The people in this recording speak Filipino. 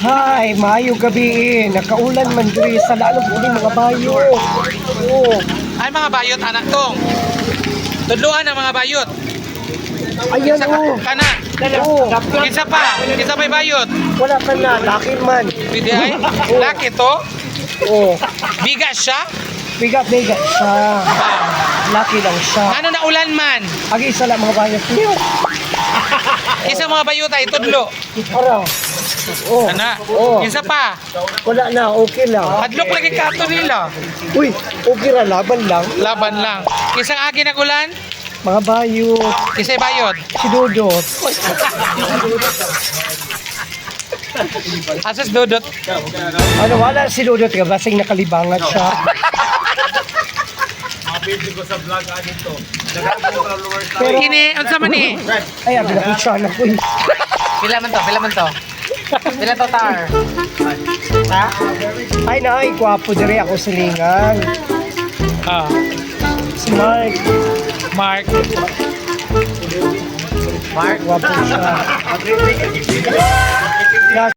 Hi, maayong gabi. Nakaulan man diri sa lalong po mga bayo. Oh. Ay mga bayot anak tong. Tudluan ang mga bayot. Ayan Isa oh. kana. Oh. Isa pa may bayot. Wala ka na, laki man. Pwede ay. Laki to. Oh. Bigas siya. Bigat siya. Laki lang siya. Ano na ulan man. Agi isa lang mga bayo. Isa mga bayot ay tudlo. Araw. Oh. Ana. Oh. Isa pa. Wala na, okay lang. Hadlok lagi kato nila. Uy, okay ra, laban lang. Laban lang. Isang akin na ulan. Mga bayo. Isa bayot. Si Dudot. Asas dudot. Ano, wala si Dudot ka, basing nakalibangan siya. Pero, Kini, unsa man ni? ay, abi na po siya na po. Pila man to, pila man to. Pila to tar. Ha? Ay, naay, kwapo diri ako silingan. Ah, Si Mark, Mark. kwapo siya.